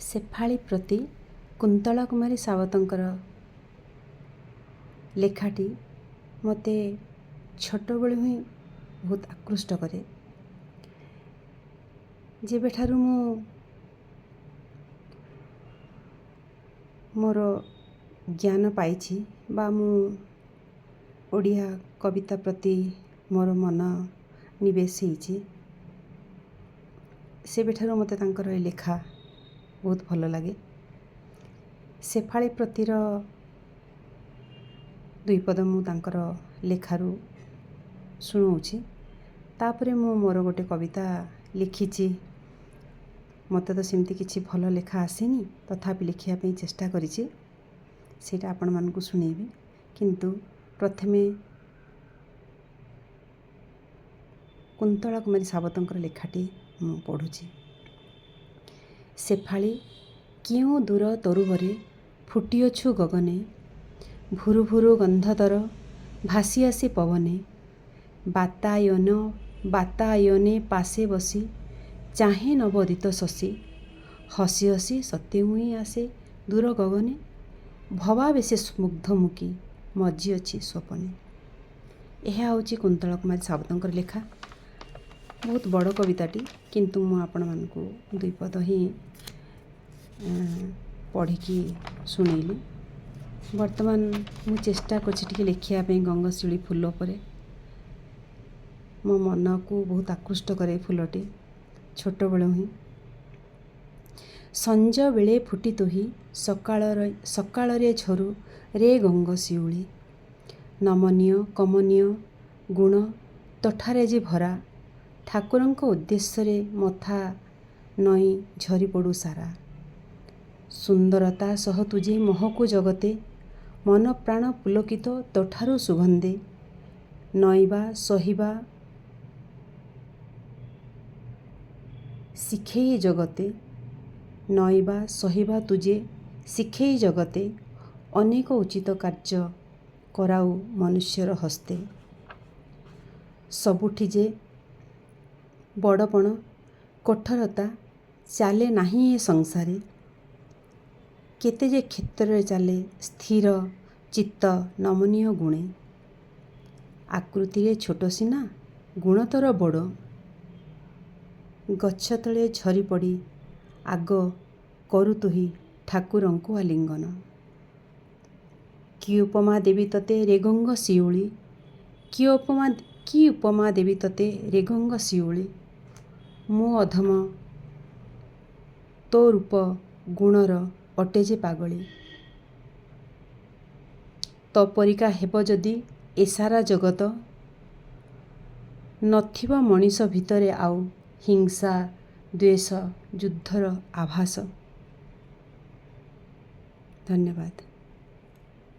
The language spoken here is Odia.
ସେଫାଳି ପ୍ରତି କୁନ୍ତଳା କୁମାରୀ ସାବତଙ୍କର ଲେଖାଟି ମୋତେ ଛୋଟବେଳୁ ହିଁ ବହୁତ ଆକୃଷ୍ଟ କରେ। ଯେବେଠାରୁ ମୁଁ ମୋର ଜ୍ଞାନ ପାଇଛି ବା ମୁଁ ଓଡ଼ିଆ କବିତା ପ୍ରତି ମୋର ମନ ନିବେଶ ହେଇଛି, ସେବେଠାରୁ ମୋତେ ତାଙ୍କର ଏ ଲେଖା ବହୁତ ଭଲ ଲାଗେ। ସେଫାଳି ପ୍ରତିର ଦୁଇପଦ ମୁଁ ତାଙ୍କର ଲେଖାରୁ ଶୁଣାଉଛି, ତାପରେ ମୁଁ ମୋର ଗୋଟେ କବିତା ଲେଖିଛି। ମୋତେ ତ ସେମିତି କିଛି ଭଲ ଲେଖା ଆସେନି, ତଥାପି ଲେଖିବା ପାଇଁ ଚେଷ୍ଟା କରିଛି, ସେଇଟା ଆପଣମାନଙ୍କୁ ଶୁଣେଇବି। କିନ୍ତୁ ପ୍ରଥମେ କୁନ୍ତଳା କୁମାରୀ ସାବତଙ୍କର ଲେଖାଟି ମୁଁ ପଢ଼ୁଛି। ସେଫାଳି କେଉଁ ଦୂର ତରୁବରେ ଫୁଟିଅଛୁ ଗଗନେ, ଭୁରୁ ଭୁରୁ ଗନ୍ଧତର ଭାସି ଆସି ପବନେ, ବାତାୟନେ ପାଶେ ବସି ଚାହେଁ ନବୋଦିତ ଶଶୀ, ହସି ହସି ସତେ ମୁହିଁ ଆସେ ଦୂର ଗଗନେ, ଭବାବେଶେ ସ୍ମୁଗ୍ଧମୁଖୀ ମଜ୍ଜିଅଛି ସ୍ୱପନେ। ଏହା ହେଉଛି କୁନ୍ତଳା କୁମାରୀ ସାବତଙ୍କର ଲେଖା। ବହୁତ ବଡ଼ କବିତାଟି, କିନ୍ତୁ ମୁଁ ଆପଣମାନଙ୍କୁ ଦୁଇପଦ ହିଁ ପଢ଼ିକି ଶୁଣେଇଲି। ବର୍ତ୍ତମାନ ମୁଁ ଚେଷ୍ଟା କରୁଛି ଟିକେ ଲେଖିବା ପାଇଁ ଗଙ୍ଗଶିଉଳି ଫୁଲ ଉପରେ। ମୋ ମନକୁ ବହୁତ ଆକୃଷ୍ଟ କରେ ଫୁଲଟି ଛୋଟବେଳୁ ହିଁ। ସଞ୍ଜ ବେଳେ ଫୁଟି ତୁହି ସକାଳରେ ଝରୁ ରେ ଗଙ୍ଗଶିଉଳି, ନମନୀୟ କମନୀୟ ଗୁଣ ତୋଠାରେ ଯେ ଭରା, ଠାକୁରଙ୍କ ଉଦ୍ଦେଶ୍ୟରେ ମଥା ନଇଁ ଝରି ପଡ଼ୁ ସାରା, ସୁନ୍ଦରତା ସହ ତୁଜେ ମହକୁ ଜଗତେ, ମନ ପ୍ରାଣ ପୁଲକିତ ତୋଠାରୁ ସୁଗନ୍ଧେ, ନଇବା ସହିବା ଶିଖେଇ ଜଗତେ, ନଇବା ସହିବା ତୁଜେ ଶିଖେଇ ଜଗତେ, ଅନେକ ଉଚିତ କାର୍ଯ୍ୟ କରାଉ ମନୁଷ୍ୟର ହସ୍ତେ, ସବୁଠି ଯେ ବଡ଼ପଣ କଠୋରତା ଚାଲେ ନାହିଁ ଏ ସଂସାରେ, କେତେ ଯେ କ୍ଷେତ୍ରରେ ଚାଲେ ସ୍ଥିର ଚିତ୍ତ ନମନୀୟ ଗୁଣେ, ଆକୃତିରେ ଛୋଟ ସିନା ଗୁଣତର ବଡ଼, ଗଛ ତଳେ ଝରି ପଡ଼ି ଆଗ କରୁ ତୁହି ଠାକୁରଙ୍କୁ ଆଲିଙ୍ଗନ, କି ଉପମା ଦେବି ତତେ ରେ ଗଙ୍ଗଶିଉଳି, କି ଉପମା ଦେବି ତତେ ରେ ଗଙ୍ଗଶିଉଳି, ମୋ ଅଧମ ତୋ ରୂପ ଗୁଣର ଅଟେ ଯେ ପାଗଳି, ତୋ ପରିକା ହେବ ଯଦି ଏ ସାରା ଜଗତ, ନଥିବ ମଣିଷ ଭିତରେ ଆଉ ହିଂସା ଦ୍ୱେଷ ଯୁଦ୍ଧର ଆଭାସ। ଧନ୍ୟବାଦ।